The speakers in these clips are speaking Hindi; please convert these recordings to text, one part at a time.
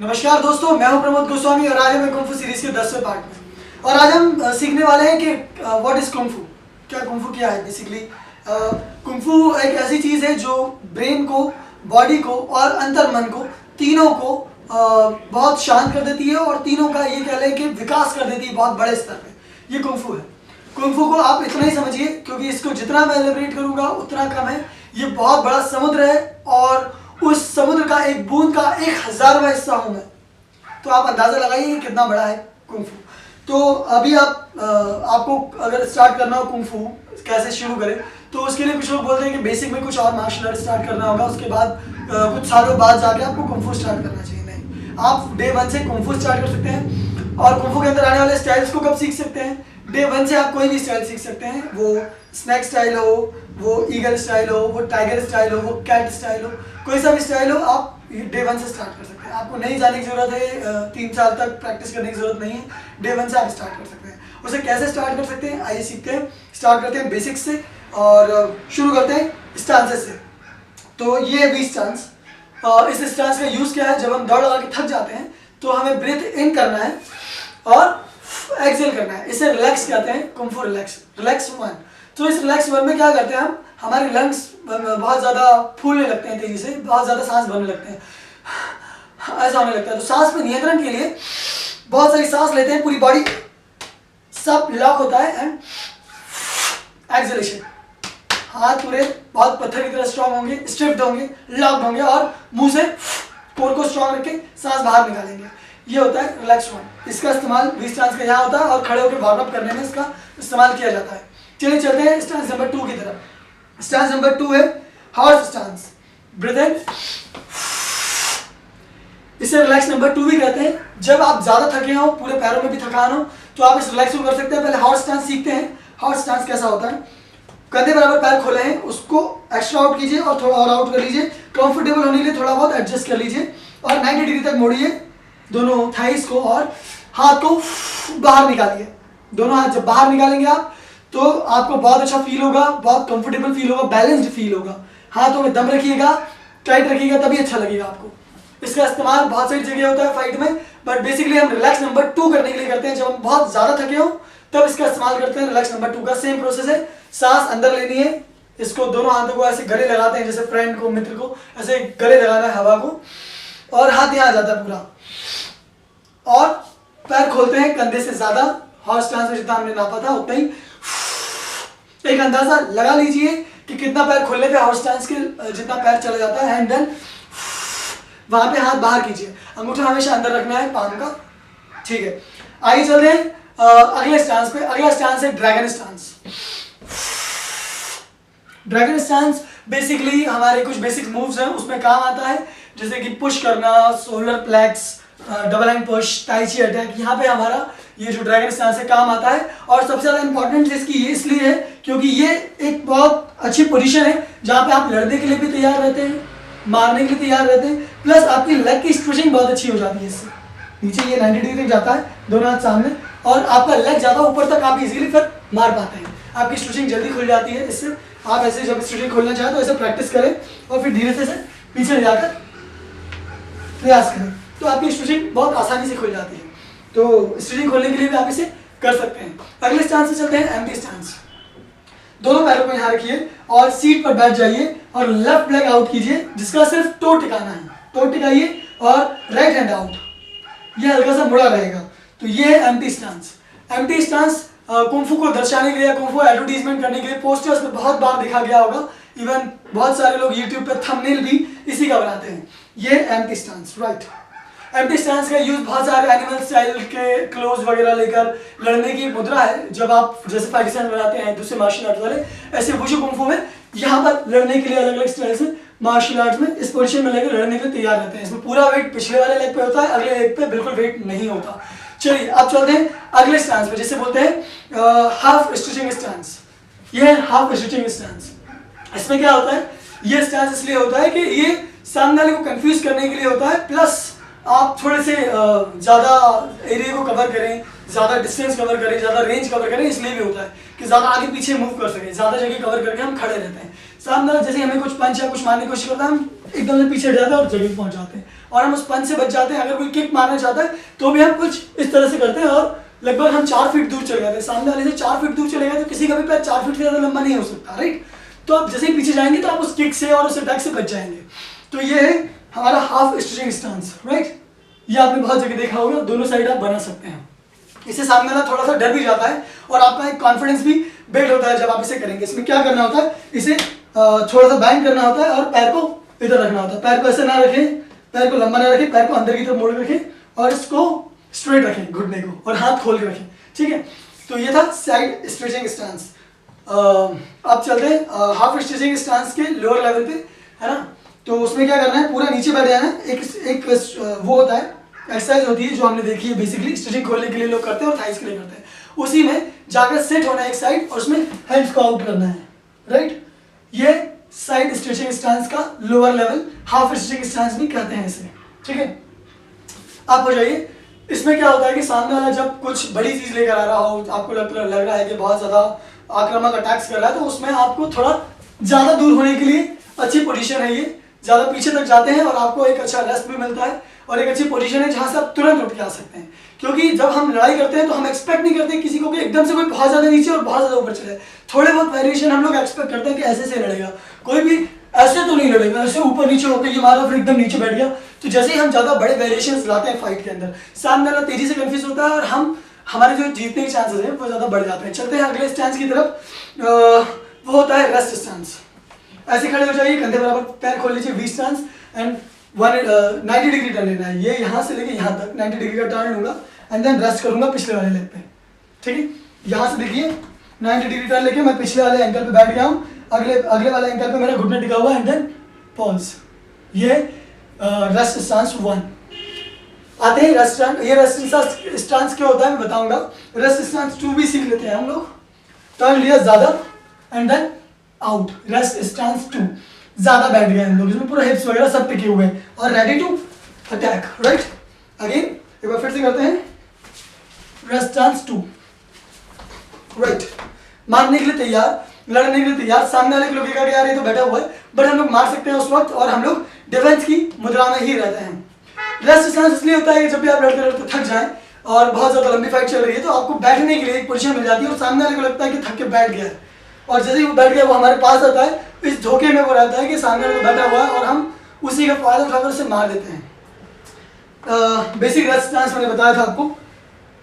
नमस्कार दोस्तों, मैं हूं प्रमोद गोस्वामी और आज हम कुंग फू सीरीज के 10वें पार्ट में और आज हम सीखने वाले हैं कि व्हाट इज कुंग फू। कुंग फू क्या है बेसिकली। कुंग फू एक ऐसी चीज़ है जो ब्रेन को, बॉडी को और अंतर्मन को, तीनों को बहुत शांत कर देती है और तीनों का ये कह लें कि विकास कर देती है बहुत बड़े स्तर पे। ये कुंग फू है। कुंग फू को आप इतना ही समझिए क्योंकि इसको जितना मैं एलिब्रेट करूँगा उतना कम है। ये बहुत बड़ा समुद्र है और उस समुद्र का एक बूंद का 1000वां हिस्सा हूं मैं। तो आप अंदाजा लगाइए कि कितना बड़ा है कुंग फू। तो अभी आपको अगर स्टार्ट करना हो कुंग फू कैसे शुरू करें, तो उसके लिए कुछ लोग बोलते हैं कि बेसिक में कुछ और मार्शल आर्ट स्टार्ट करना होगा, उसके बाद कुछ सालों बाद जाके आपको कुंग फू स्टार्ट करना चाहिए। नहीं, आप डे 1 से कुंग फू स्टार्ट कर सकते हैं और कुंग फू के अंदर आने वाले स्टाइल्स को कब सीख सकते हैं? डे 1 से आप कोई भी स्टाइल सीख सकते हैं, वो स्नैक स्टाइल हो, वो ईगल स्टाइल हो, वो टाइगर स्टाइल हो, वो कैट स्टाइल हो, कोई सा भी स्टाइल हो, आप डे 1 से स्टार्ट कर सकते हैं। आपको नहीं जाने की जरूरत है, 3 साल तक प्रैक्टिस करने की जरूरत नहीं है। डे 1 से आप स्टार्ट कर सकते हैं। उसे कैसे स्टार्ट कर सकते हैं आइए सीखते हैं। स्टार्ट करते हैं बेसिक्स से और शुरू करते हैं स्टांसेस से। तो ये है 20 स्टांस। इस स्टांस का यूज क्या है? जब हम दौड़ लगा के थक जाते हैं तो हमें ब्रीथ इन करना है और एक्सेल करना है। इसे रिलैक्स कहते हैं, कुंग फू रिलैक्स 1। तो इस रिलैक्स 1 में क्या करते हैं हम? हमारे लंग्स बहुत ज़्यादा फूलने लगते हैं, तेजी से बहुत ज़्यादा सांस भरने लगते हैं, ऐसा होने लगता है। तो सांस पे नियंत्रण के लिए बहुत सारी सांस लेते हैं, पूरी बॉडी सब लॉक होता है एंड एक्सेलेशन। हाथ पूरे बहुत पत्थर की तरह स्ट्रांग होंगे, स्ट्रिप्ड होंगे, लॉक्ड होंगे और मुंह से कोर को स्ट्रांग रख के सांस बाहर निकालेंगे। ये होता है रिलैक्स 1। इसका इस्तेमाल 20 स्टांस का यहाँ होता है और खड़े होकर वार्म अप करने में इसका इस्तेमाल किया जाता है। चलिए चलते हैं स्टांस नंबर 2 की तरफ। स्टांस नंबर 2 है हॉर्स स्टांस। ब्रीथ इन। इसे रिलैक्स नंबर 2 भी कहते हैं। जब आप ज्यादा थके हो, पूरे पैरों में भी थकान हो, तो आप इस रिलैक्स को कर सकते हैं। पहले हॉर्स स्टांस सीखते हैं। हॉर्स स्टांस कैसा होता है? कंधे बराबर पैर खोले हैं, उसको एक्स्ट्रा आउट कीजिए और थोड़ा और आउट कर लीजिए। कंफर्टेबल होने के लिए थोड़ा बहुत एडजस्ट कर लीजिए और 90 डिग्री तक मोड़िए दोनों थाइस को और हाथ को बाहर निकालिए। दोनों हाथ जब बाहर निकालेंगे आप, तो आपको बहुत अच्छा फील होगा, बहुत कंफर्टेबल फील होगा, बैलेंस्ड फील होगा। हाथों में दम रखिएगा, टाइट रखिएगा, तभी अच्छा लगेगा आपको। इसका इस्तेमाल बहुत सारी जगह होता है फाइट में, बट बेसिकली हम रिलैक्स नंबर 2 करने के लिए करते हैं। जब हम बहुत ज्यादा थके हो तब इसका इस्तेमाल करते हैं। रिलैक्स नंबर 2 का सेम प्रोसेस है। सांस अंदर लेनी है, इसको दोनों हाथों को ऐसे गले लगाते हैं, जैसे फ्रेंड को, मित्र को ऐसे गले लगाना है हवा को, और हाथ यहाँ आ जाता है पूरा, और पैर खोलते हैं कंधे से ज्यादा। हॉर्स स्टांस में जितना हमने नापा था उतना ही। एक अंदाजा लगा लीजिए कि कितना पैर खोलने पे हॉर्स स्टांस के जितना पैर चला जाता है। एंड देन वहां पे हाथ बाहर कीजिए, अंगूठा हमेशा अंदर रखना है पाम का। ठीक है, आइए चलते हैं अगले स्टांस पे। अगला स्टांस है dragon stance. Dragon stance basically हमारे कुछ बेसिक मूव्स हैं उसमें काम आता है, जैसे कि पुश करना, solar plexus, double hand push, tai chi attack. यहाँ पे हमारा ये जो ड्रैगन स्टांस से काम आता है। और सबसे ज्यादा इंपॉर्टेंट इसकी ये इसलिए है क्योंकि ये एक बहुत अच्छी पोजीशन है जहाँ पे आप लड़ने के लिए भी तैयार रहते हैं, मारने के लिए तैयार रहते हैं, प्लस आपकी लेग की स्ट्रेचिंग बहुत अच्छी हो जाती है इससे। नीचे ये 90 डिग्री तक जाता है, दोनों हाथ सामने, और आपका लेग ज्यादा ऊपर तक आप इजीली फिर मार पाते हैं। आपकी स्ट्रेचिंग जल्दी खुल जाती है इससे। आप ऐसे जब स्ट्रेचिंग खोलना चाहें तो ऐसे प्रैक्टिस करें और फिर धीरे से पीछे ले जाकर प्रयास करें, तो आपकी स्ट्रेचिंग बहुत आसानी से खुल जाती है। तो स्ट्रेचिंग खोलने के लिए भी आप इसे कर सकते हैं। अगले स्टांस से चलते हैं एम्प्टी स्टांस। दोनों पैरों को यहाँ रखिए और सीट पर बैठ जाइए और लेफ्ट लेग आउट कीजिए, जिसका सिर्फ टो टिकाना है। टो टिकाइए और राइट हैंड आउट, ये हल्का सा मुड़ा रहेगा। तो ये है empty stance. Empty stance kung फू को दर्शाने के लिए, कुंग फू एडवर्टीजमेंट करने के लिए पोस्टर्स में बहुत बार देखा गया होगा। इवन बहुत सारे लोग यूट्यूब पे थंबनेल भी इसी का बनाते हैं। ये empty stance, right. Empty stance का यूज बहुत सारे एनिमल स्टाइल के क्लोज वगैरह लेकर लड़ने की मुद्रा है। जब आप जैसे पाकिस्तान बनाते हैं दूसरे मार्शल आर्ट वाले, ऐसे वुशु कुंग फू में यहाँ पर लड़ने के लिए अलग अलग स्टाइल से मार्शल आर्ट में इस पोजीशन में लेकर लड़ने के लिए तैयार रहते हैं। इसमें पूरा वेट पिछले वाले लेग पे होता है, अगले लेग पे बिल्कुल वेट नहीं होता। चलिए अब चलते हैं अगले स्टांस पे, जिसे बोलते हैं हाफ स्टिचिंग स्टांस। ये है हाफ स्टिचिंग स्टांस। इसमें क्या होता है? ये स्टांस इसलिए होता है कि ये सामने वाले को कंफ्यूज करने के लिए होता है, प्लस आप थोड़े से ज़्यादा एरिया को कवर करें, ज़्यादा डिस्टेंस कवर करें, ज़्यादा रेंज कवर करें, इसलिए भी होता है कि ज़्यादा आगे पीछे मूव कर सकें। ज़्यादा जगह कवर करके हम खड़े रहते हैं। सामने वाला जैसे हमें कुछ पंच या कुछ मारने की कोशिश करता है, हम एकदम से पीछे हट जाते हैं और जगह पहुंच जाते हैं और हम उस पंच से बच जाते हैं। अगर कोई किक मारना चाहता है तो भी हम कुछ इस तरह से करते हैं और लगभग हम 4 फीट दूर चले जाते हैं। सामने वाले से 4 फीट दूर चले गए तो किसी का भी पैर 4 फीट से ज़्यादा लंबा नहीं हो सकता, राइट। तो आप जैसे ही पीछे जाएंगे तो आप उस किक से और उस अटैक से बच जाएंगे। तो ये है हमारा हाफ स्ट्रेचिंग स्टांस, राइट। ये आपने बहुत जगह देखा होगा, दोनों साइड आप बना सकते हैं। इससे सामने वाला थोड़ा सा डर भी जाता है और आपका एक कॉन्फिडेंस भी बिल्ड होता है जब आप इसे करेंगे। इसमें क्या करना होता है, इसे थोड़ा सा बैंड करना होता है और पैर को इधर रखना होता है। पैर को ऐसे ना रखें, पैर को लंबा ना रखें, पैर को अंदर की तरफ मोड़ के रखें और इसको स्ट्रेट रखें घुटने को और हाथ खोल के रखें, ठीक है। तो ये था साइड स्ट्रेचिंग स्टांस। अब चलते हैं हाफ स्ट्रेचिंग स्टांस के लोअर लेवल पे, है ना। तो उसमें क्या करना है, पूरा नीचे बैठ जाना है। एक वो होता है, एक्सरसाइज होती है जो हमने देखी है, बेसिकली स्ट्रेचिंग खोलने के लिए लोग करते हैं और थाइस के लिए करते हैं। उसी में जाकर सेट होना है एक साइड और उसमें हैंड्स को आउट करना है, राइट। ये साइड स्ट्रेचिंग स्टांस का lower level, half stretching stance भी कहते हैं इसे, ठीक है। आप हो जाइए। इसमें क्या होता है कि सामने वाला जब कुछ बड़ी चीज लेकर आ रहा हो, आपको लग रहा है कि बहुत ज्यादा आक्रामक अटैक्स कर रहा है, तो उसमें आपको थोड़ा ज्यादा दूर होने के लिए अच्छी पोजीशन है। ये ज्यादा पीछे तक जाते हैं और आपको एक अच्छा रेस्ट भी मिलता है और एक अच्छी पोजीशन है जहां से आप तुरंत उठ के आ सकते हैं। क्योंकि जब हम लड़ाई करते हैं तो हम एक्सपेक्ट नहीं करते किसी को कि एकदम से कोई बहुत ज्यादा नीचे और बहुत ज्यादा ऊपर चले। थोड़े बहुत वेरिएशन हम लोग एक्सपेक्ट करते हैं कि ऐसे से लड़ेगा, कोई भी ऐसे तो नहीं लड़ेगा, ऐसे ऊपर नीचे होकर ये मारा फिर एकदम नीचे बैठ गया। तो जैसे ही हम ज्यादा बड़े वेरिएशंस लाते हैं फाइट के अंदर, सामने वाला तेजी से कंफ्यूज होता है और हमारे जो जीतने के चांसेस हैं वो ज्यादा बढ़ जाते हैं। चलते हैं अगले स्टांस की तरफ, वो होता है रेस्ट स्टांस। ऐसे खड़े हो जाइए, कंधे बराबर, पैर खोल लीजिए, V stance and 90 degree turn लेना है। ये यहाँ से लेके यहाँ तक 90 डिग्री का टर्न लूंगा एंड देन रेस्ट करूंगा पिछले वाले लेग पे, ठीक है। यहाँ से देखिए 90 डिग्री टर्न लेके मैं पिछले वाले एंकल पे बैठ गया हूँ, अगले वाले एंकल पे मेरा घुटना टिका हुआ एंड देन पॉज। ये रेस्ट स्टांस 1। आते हैं रेस्ट स्टांस। ये रेस्ट स्टांस क्या होता है मैं बताऊंगा। रेस्ट स्टांस 2 भी सीख लेते हैं हम लोग। टर्न लिया ज्यादा and then out, rest stance 2। ज्यादा बैठ गए हम लोग, इसमें पूरा हिप्स वगैरह सब टिके हुए हैं और ready to attack, right. Again एक बार फिर से करते हैं, रेस्ट स्टांस 2, राइट। मारने के लिए तैयार, लड़ने के लिए तैयार। सामने वाले को लगेगा कि यार ये तो बैठा हुआ है, बट हम लोग मार सकते हैं उस वक्त और हम लोग डिफेंस की मुद्रा में ही रहते हैं। रेस्ट स्टांस इसलिए होता है कि जब भी आप लड़ते लड़ते थक जाएं और बहुत ज्यादा लंबी फाइट चल रही है तो आपको बैठने के लिए एक पोजीशन मिल जाती है और सामने वाले को लगता है कि थक के बैठ गया है और जैसे ही वो बैठ गया वो हमारे पास आता है, इस धोखे में वो रहता है कि सामने वाले को बैठा हुआ है और हम उसी का फायदा उठाकर उसे मार देते हैं। बेसिक रेस्ट स्टांस मैंने बताया था आपको,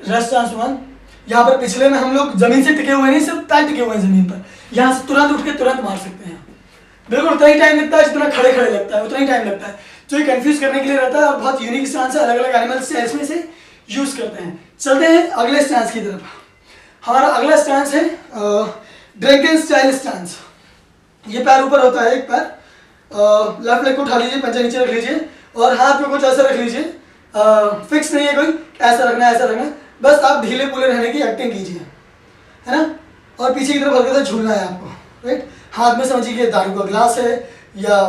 रेस्ट स्टांस 1। यहाँ पर पिछले में हम लोग जमीन से टिके हुए नहीं, सिर्फ पैर टिके हुए हैं जमीन पर। यहाँ से तुरंत उठ के तुरंत मार सकते हैं। बिल्कुल उतना ही टाइम लगता है जितना खड़े खड़े लगता है, उतना ही टाइम लगता है। तो ये कंफ्यूज करने के लिए रहता है और बहुत यूनिक स्टांस है, अलग अलग एनिमल्स इसमें से यूज करते हैं। चलते हैं अगले स्टांस की तरफ। हमारा अगला स्टांस है ड्रंकन स्टाइल स्टांस। ये पैर ऊपर होता है, एक पैर, लेफ्ट लेग को उठा लीजिए, पंजा नीचे रख लीजिए और हाथ में कुछ ऐसा रख लीजिए। फिक्स नहीं है कोई, ऐसा रखना है ऐसा रखना है, बस आप ढीले पूले रहने की एक्टिंग कीजिए, है ना। और पीछे की तरफ हल्का सा झूलना है आपको, राइट। हाथ में समझिए कि दारू का ग्लास है या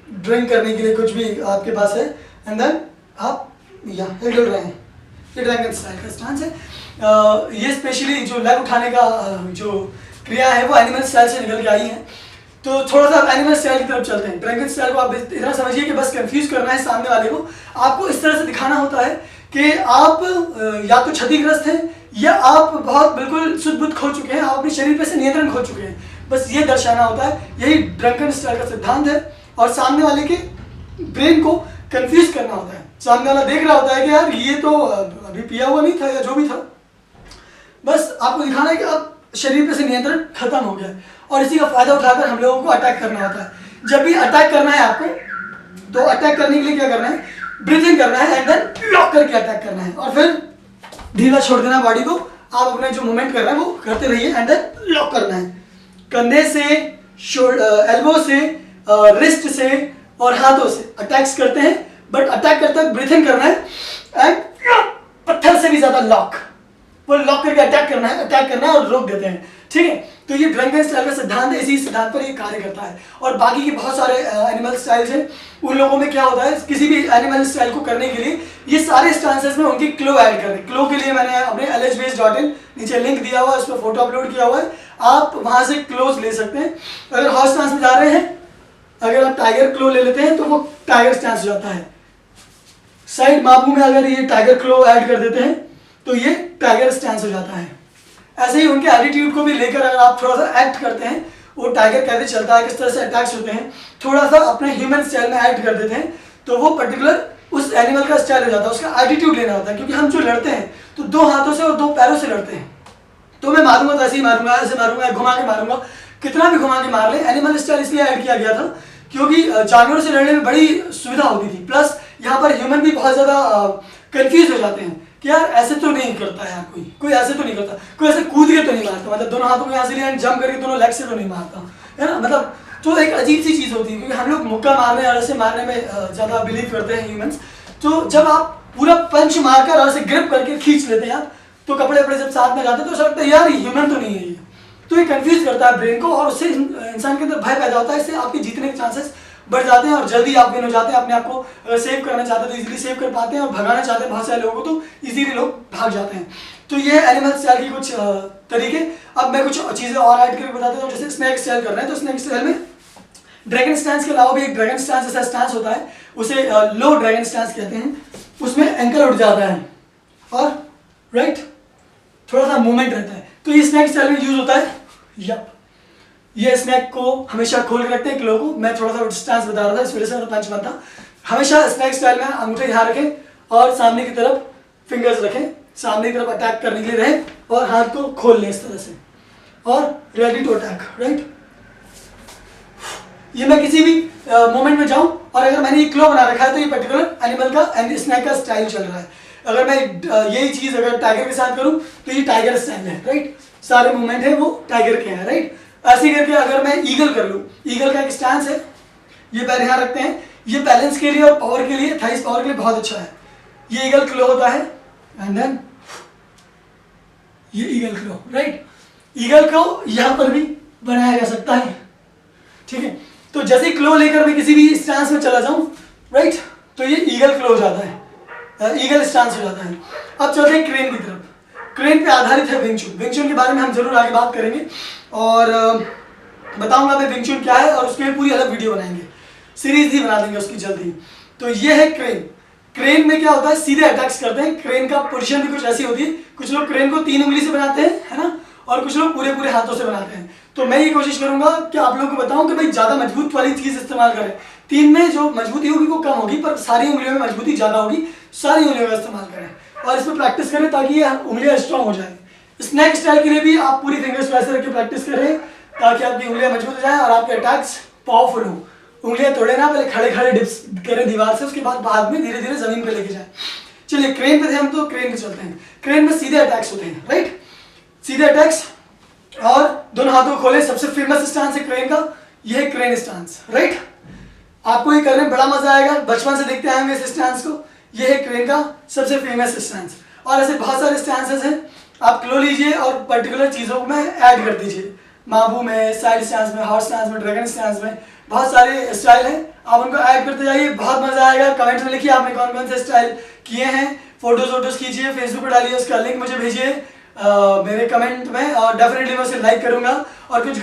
ड्रिंक करने के लिए कुछ भी आपके पास है एंड देन आप यहाँ हिल रहे हैं। ये ड्रंकन स्टाइल का स्टांस है। ये स्पेशली जो लेग उठाने का जो क्रिया है वो एनिमल स्टाइल से निकल के आई है। तो थोड़ा सा एनिमल स्टाइल की तरफ चलते हैं। ड्रंकन स्टाइल को आप इतना समझिए कि बस कंफ्यूज करना है सामने वाले को। आपको इस तरह से दिखाना होता है कि आप या तो क्षतिग्रस्त हैं या आप बहुत बिल्कुल शुद्ध बुद्ध खो चुके हैं, आप अपने शरीर पे से नियंत्रण खो चुके हैं। बस ये दर्शाना होता है, यही ड्रंकन स्टाइल का सिद्धांत है। और सामने वाले के ब्रेन को कंफ्यूज करना होता है। सामने वाला देख रहा होता है कि यार ये तो अभी पिया हुआ नहीं था या जो भी था, बस आपको दिखाना है कि आप शरीर पे से नियंत्रण खत्म हो गया और इसी का फायदा उठाकर हम लोगों को अटैक करना होता है। जब भी अटैक करना है आपको, तो अटैक करने के लिए क्या करना है, ब्रीथ इन करना है एंड देन लॉक करके अटैक करना है और फिर ढीला छोड़ देना बॉडी को। आप अपने जो मूवमेंट कर रहे हैं वो करते रहिए एंड देन लॉक करना है। कंधे से, एल्बो से, रिस्ट से और हाथों से अटैक्स करते हैं, बट अटैक करते वक्त ब्रीथ इन करना है एंड पत्थर से भी ज्यादा लॉक, वो लॉक करके अटैक करना है और रोक देते हैं, ठीक है। तो ये ड्रंकन स्टाइल का सिद्धांत है, इसी सिद्धांत पर ये कार्य करता है। और बाकी के बहुत सारे एनिमल स्टाइल्स हैं, उन लोगों में क्या होता है, किसी भी एनिमल स्टाइल को करने के लिए ये सारे स्टांसेस में उनकी क्लो ऐड कर रहे हैं। क्लो के लिए मैंने अपने lhbase.in नीचे लिंक दिया हुआ है, उस पर फोटो अपलोड किया हुआ है, आप वहां से क्लोज ले सकते हैं। अगर हॉर्स स्टांस में जा रहे हैं, अगर आप टाइगर क्लो ले लेते हैं तो वो टाइगर स्टांस हो जाता है। साइड मापू में अगर ये टाइगर क्लो ऐड कर देते हैं तो ये टाइगर स्टांस हो जाता है। ऐसे ही उनके एटीट्यूड को भी लेकर अगर आप थोड़ा सा एक्ट करते हैं, वो टाइगर कैसे चलता है, किस तरह से अटैक्स होते हैं, थोड़ा सा अपने ह्यूमन स्टाइल में ऐड कर देते हैं, तो वो पर्टिकुलर उस एनिमल का स्टाइल हो जाता है। उसका एटीट्यूड लेना होता है, क्योंकि हम जो लड़ते हैं तो 2 हाथों से और 2 पैरों से लड़ते हैं। तो मैं मारूंगा तो ऐसे ही मारूंगा, ऐसे मारूंगा, घुमा के मारूंगा, कितना भी घुमा के मार ले। एनिमल स्टाइल इसलिए ऐड किया गया था क्योंकि जानवरों से लड़ने में बड़ी सुविधा होती थी, प्लस यहाँ पर ह्यूमन भी बहुत ज़्यादा कंफ्यूज हो जाते हैं कि यार ऐसे तो नहीं करता यार, कोई ऐसे तो नहीं करता, कोई ऐसे कूद के तो नहीं मारता, मतलब दोनों हाथों को यहाँ से लिया जंप करके दोनों लेग से तो नहीं मारता, है ना। मतलब तो एक अजीब सी चीज़ होती है, क्योंकि हम लोग मुक्का मारने और ऐसे मारने में ज़्यादा बिलीव करते हैं ह्यूमंस। तो जब आप पूरा पंच मारकर और ऐसे ग्रिप करके खींच लेते हैं आप, तो कपड़े वपड़े जब साथ में जाते हैं तो ऐसा लगता है यार ह्यूमन तो नहीं है ये। तो ये कंफ्यूज करता है ब्रेन को, और उससे इंसान के अंदर भय पैदा होता है, इससे आपके जीतने के चांसेस बढ़ जाते हैं और जल्दी आप विन हो जाते हैं। अपने आप को सेव करना चाहते हैं तो इजीली सेव कर पाते हैं, और भगाना चाहते हैं बहुत सारे लोगों को तो इजीली लोग भाग जाते हैं। तो ये एनिमल स्टाइल की कुछ तरीके। अब मैं कुछ चीज़ें और ऐड करके बताता हूँ। जैसे स्नैक स्टाइल कर रहे हैं, तो स्नैक स्टाइल में ड्रैगन स्टांस के अलावा भी एक ड्रैगन स्टांस जैसा स्टांस होता है, उसे लो ड्रैगन स्टांस कहते हैं। उसमें एंकल उठ जाता है और राइट थोड़ा सा मूवमेंट रहता है। तो ये स्नैक स्टाइल में यूज होता है। यप, ये स्नैक को हमेशा खोल के रखते हैं किलो को। मैं थोड़ा सा स्टांस बता रहा था, इस वजह से मेरा पंच बनता। हमेशा स्नैक स्टाइल में अंगूठे यहाँ रखें और सामने की तरफ फिंगर्स रखें, सामने की तरफ अटैक करने के लिए रहे, और हाथ को खोल लें इस तरह से, और रेडी टू अटैक, राइट। ये मैं किसी भी मोमेंट में जाऊं और अगर मैंने ये क्लो बना रखा है तो ये पर्टिकुलर एनिमल का स्नैक का स्टाइल चल रहा है। अगर मैं यही चीज अगर टाइगर के साथ करूं तो ये टाइगर स्टाइल है, राइट। सारे मूवमेंट है वो टाइगर के हैं, राइट। ऐसे करके अगर मैं ईगल कर लूं, ईगल का एक स्टांस है, ये पैर यहाँ रखते हैं, ये बैलेंस के लिए और पावर के लिए, थाइस पावर के लिए बहुत अच्छा है। ये ईगल क्लो होता है, एंड देन ये ईगल क्लो, राइट। ईगल को यहाँ पर भी बनाया जा सकता है, ठीक है। तो जैसे क्लो लेकर मैं किसी भी स्टांस में चला जाऊं, राइट, तो ये ईगल क्लो हो जाता है, ईगल स्टांस हो जाता है। अब चलते हैं क्रेन की तरफ। क्रेन पे आधारित है विंग चुन। विंग चुन के बारे में हम जरूर आगे बात करेंगे, और बताऊंगा मैं विंग चुन क्या है, और उसके लिए पूरी अलग वीडियो बनाएंगे, सीरीज ही बना देंगे उसकी जल्दी। तो ये है क्रेन। क्रेन में क्या होता है, सीधे अटैक्स करते हैं। क्रेन का पोजीशन भी कुछ ऐसी होती है, कुछ लोग क्रेन को 3 उंगली से बनाते हैं, है ना, और कुछ लोग पूरे पूरे हाथों से बनाते हैं। तो मैं ये कोशिश करूंगा कि आप लोगों को बताऊं कि भाई ज्यादा मजबूत वाली चीज इस्तेमाल करें। 3 में जो मजबूती होगी वो कम होगी, पर सारी उंगलियों में मजबूती ज्यादा होगी, सारी उंगलियों का इस्तेमाल करें और इसमें प्रैक्टिस करें ताकि ये उंगलियां स्ट्रांग हो जाए। स्नैक स्टाइल के लिए भी आप पूरी फिंगर्स को ऐसे रख के प्रैक्टिस करें ताकि आपकी उंगलियां मजबूत हो जाए और आपके अटैक्स पावरफुल हो। उंगलियां तोड़े ना, पहले खड़े खड़े डिप्स करें दीवार से, उसके बाद बाद में धीरे धीरे जमीन पे लेके जाए। चलिए क्रेन पे थे हम, तो क्रेन पे चलते हैं। क्रेन में सीधे अटैक्स होते हैं, राइट, सीधे अटैक्स, और दोनों हाथों को खोले। सबसे फेमस स्टांस है क्रेन का, यह है क्रेन स्टांस, राइट। आपको ये करने में बड़ा मजा आएगा, बचपन से देखते आएंगे इस स्टांस को। यह है क्रेन का सबसे फेमस स्टांस, और ऐसे बहुत सारे स्टांसेस हैं। आप क्लो लीजिए और पर्टिकुलर चीजों में ऐड कर दीजिए, माबू में, साइड स्टांस में, हॉर्स स्टांस में, ड्रैगन स्टांस में, बहुत सारे स्टाइल हैं। आप उनको ऐड करते जाइए, बहुत मजा आएगा। कमेंट्स में लिखिए आपने कौन कौन से स्टाइल किए हैं, फोटोज वोटोज खींचिए, फेसबुक पर डालिए, उसका लिंक मुझे भेजिए मेरे कमेंट में, और डेफिनेटली मैं उसे लाइक करूंगा। और कुछ